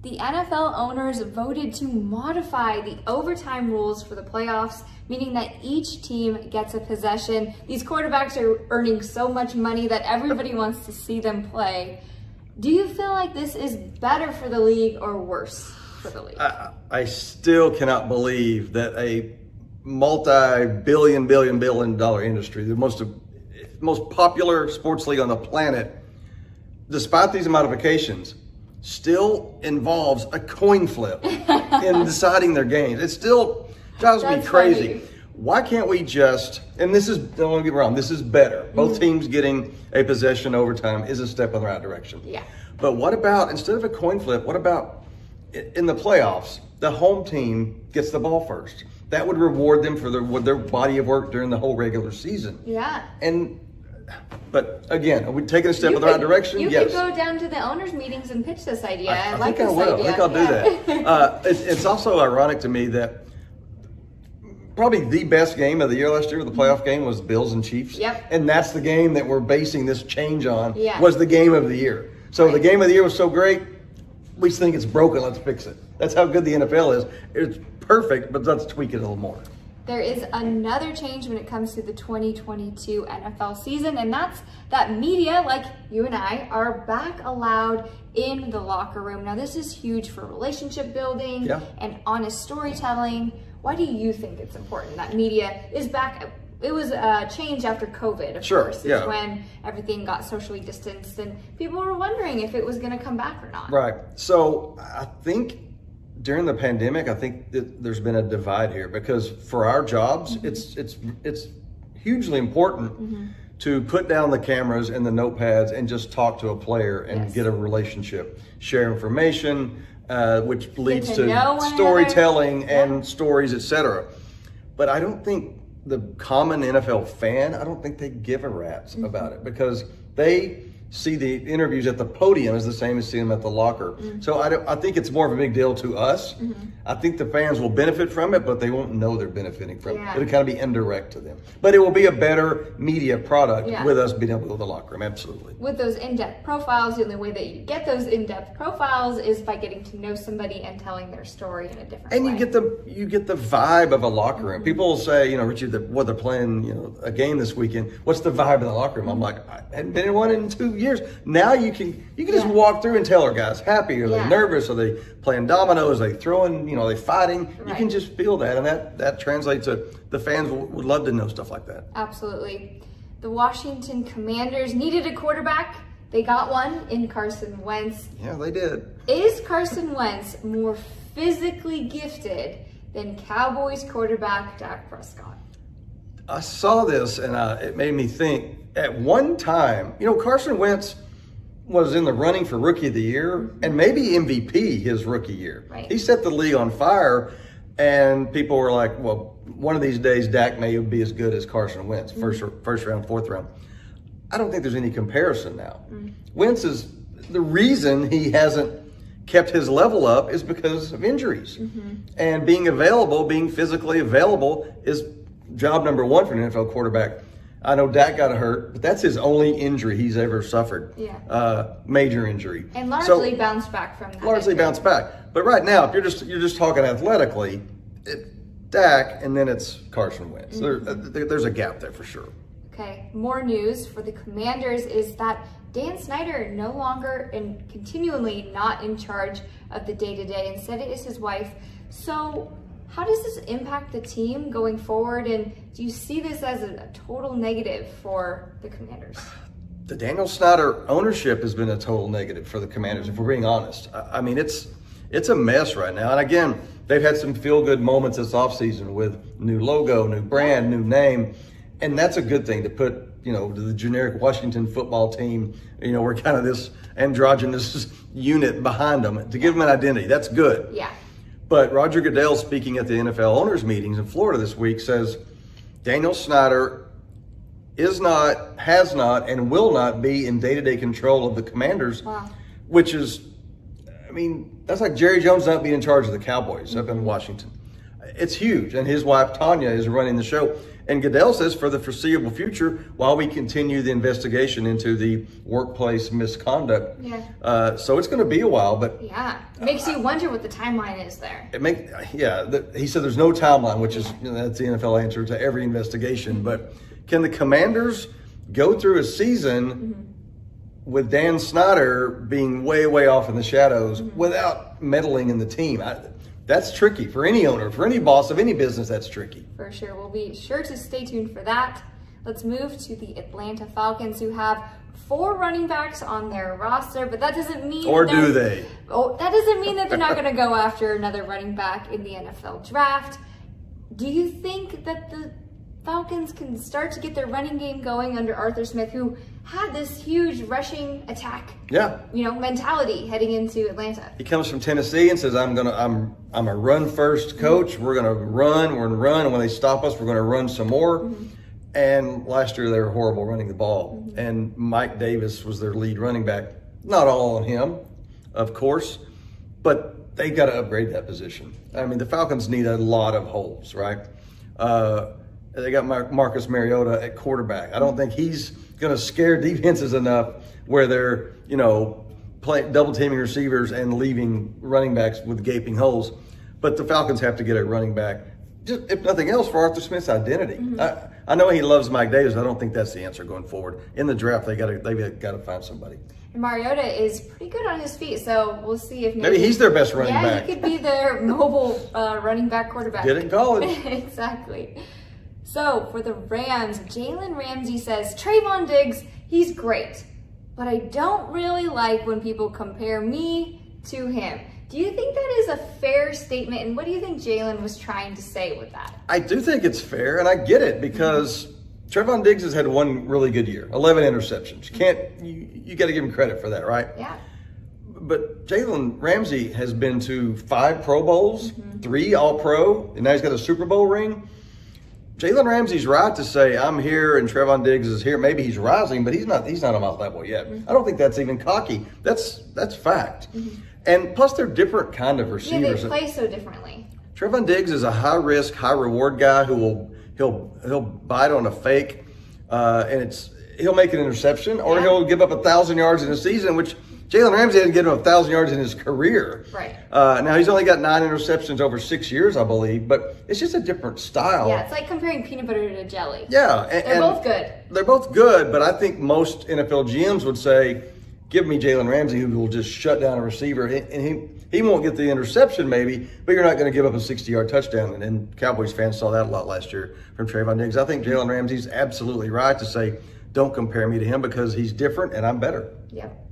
The NFL owners voted to modify the overtime rules for the playoffs, meaning that each team gets a possession. These quarterbacks are earning so much money that everybody wants to see them play. Do you feel like this is better for the league or worse for the league? I still cannot believe that a multi-billion dollar industry, the most popular sports league on the planet, despite these modifications, still involves a coin flip in deciding their games. It still drives me crazy. Funny. Why can't we just, and this is, don't get me wrong, this is better. Both teams getting a possession overtime is a step in the right direction. Yeah. But what about, instead of a coin flip, what about in the playoffs, the home team gets the ball first? That would reward them for their body of work during the whole regular season. Yeah. But again, are we taking a step in the right direction? You Yes. could go down to the owners' meetings and pitch this idea. I think like I this will. idea. I think I'll do that. It's also ironic to me that probably the best game of the year last year, the playoff game, was Bills and Chiefs. Yep. And that's the game that we're basing this change on, Yeah. was the game of the year. So the game of the year was so great, we think it's broken, let's fix it. That's how good the NFL is. It's perfect, but let's tweak it a little more. There is another change when it comes to the 2022 NFL season, and that's that media, like you and I, are back allowed in the locker room. Now, this is huge for relationship building and honest storytelling. Why do you think it's important that media is back? It was a change after COVID, of course. It's when everything got socially distanced, and people were wondering if it was going to come back or not. Right. So I think during the pandemic, I think that there's been a divide here, because for our jobs, it's hugely important to put down the cameras and the notepads and just talk to a player and get a relationship, share information, which leads to storytelling and stories, etc. But I don't think the common NFL fan, I don't think they give a rat's about it, because they see the interviews at the podium as the same as seeing them at the locker. So I think it's more of a big deal to us. I think the fans will benefit from it, but they won't know they're benefiting from it. It'll kind of be indirect to them. But it will be a better media product with us being able to go to the locker room, absolutely. With those in-depth profiles, the only way that you get those in-depth profiles is by getting to know somebody and telling their story in a different way. And you get the vibe of a locker room. People will say, you know, Richie, they're playing, you know, a game this weekend. What's the vibe of the locker room? I'm like, I hadn't been in one in 2 years. Now you can just walk through and tell our guys happy, are they nervous, are they playing dominoes, are they throwing, you know, are they fighting? You can just feel that, and that translates to the fans would love to know stuff like that. Absolutely. The Washington Commanders needed a quarterback. They got one in Carson Wentz. Yeah, they did. Is Carson Wentz more physically gifted than Cowboys quarterback Dak Prescott? I saw this and it made me think. At one time, you know, Carson Wentz was in the running for Rookie of the Year and maybe MVP his rookie year. He set the league on fire, and people were like, well, one of these days Dak may be as good as Carson Wentz, first round, fourth round. I don't think there's any comparison now. Wentz is, the reason he hasn't kept his level up is because of injuries. And being available, being physically available is job number one for an NFL quarterback. I know Dak got hurt, but that's his only injury he's ever suffered. Major injury. And largely bounced back from that. Largely bounced back. But right now, if you're just talking athletically, Dak, and then it's Carson Wentz. There's a gap there for sure. Okay, more news for the Commanders is that Dan Snyder no longer and continually not in charge of the day-to-day. Instead, it is his wife. So how does this impact the team going forward, and do you see this as a total negative for the Commanders? The Daniel Snyder ownership has been a total negative for the Commanders, if we're being honest. I mean, it's a mess right now. And again, they've had some feel-good moments this offseason with new logo, new brand, new name, and that's a good thing to put, you know, the generic Washington football team, you know, we're kind of this androgynous unit behind them to give them an identity. That's good. Yeah. But Roger Goodell, speaking at the NFL owners meetings in Florida this week, says Daniel Snyder is not, has not, and will not be in day-to-day control of the Commanders, which is, I mean, that's like Jerry Jones not being in charge of the Cowboys up in Washington. It's huge, and his wife, Tanya, is running the show. And Goodell says for the foreseeable future, while we continue the investigation into the workplace misconduct. Yeah. So it's going to be a while, but yeah, it makes you wonder what the timeline is there. He said there's no timeline, which is, that's the NFL answer to every investigation. But can the Commanders go through a season with Dan Snyder being way, way off in the shadows without meddling in the team? That's tricky for any owner, for any boss of any business. That's tricky. For sure. We'll be sure to stay tuned for that. Let's move to the Atlanta Falcons, who have 4 running backs on their roster, but that doesn't mean... Or do they? Oh, that doesn't mean that they're not going to go after another running back in the NFL draft. Do you think that the Falcons can start to get their running game going under Arthur Smith, who had this huge rushing attack, mentality heading into Atlanta? He comes from Tennessee and says, I'm a run first coach. We're going to run, and when they stop us, we're going to run some more. And last year they were horrible running the ball. And Mike Davis was their lead running back. Not all on him, of course, but they got to upgrade that position. I mean, the Falcons need a lot of holes, right? They got Marcus Mariota at quarterback. I don't think he's going to scare defenses enough where they're, double teaming receivers and leaving running backs with gaping holes. But the Falcons have to get a running back, just if nothing else, for Arthur Smith's identity. I know he loves Mike Davis. I don't think that's the answer going forward. In the draft, they've got to find somebody. And Mariota is pretty good on his feet, so we'll see if maybe he's their best running back. Yeah, he could be their mobile running back quarterback. Get it in college. Exactly. So for the Rams, Jalen Ramsey says, Trayvon Diggs, he's great, but I don't really like when people compare me to him. Do you think that is a fair statement? And what do you think Jalen was trying to say with that? I do think it's fair, and I get it, because Trayvon Diggs has had one really good year, 11 interceptions. You got to give him credit for that, right? Yeah. But Jalen Ramsey has been to 5 Pro Bowls, 3 All-Pro, and now he's got a Super Bowl ring. Jalen Ramsey's right to say, I'm here and Trayvon Diggs is here. Maybe he's rising, but he's not on my level yet. I don't think that's even cocky. That's fact. And plus, they're different kind of receivers. Yeah, they play so differently. Trayvon Diggs is a high-risk, high-reward guy who he'll bite on a fake, and he'll make an interception, or he'll give up 1,000 yards in a season, which Jalen Ramsey didn't get him 1,000 yards in his career. Right. Now, he's only got 9 interceptions over 6 years, I believe, but it's just a different style. Yeah, it's like comparing peanut butter to jelly. Yeah. They're both good. They're both good, but I think most NFL GMs would say, give me Jalen Ramsey, who will just shut down a receiver, and he won't get the interception maybe, but you're not going to give up a 60-yard touchdown. And Cowboys fans saw that a lot last year from Trayvon Diggs. I think Jalen Ramsey's absolutely right to say, don't compare me to him because he's different and I'm better. Yep.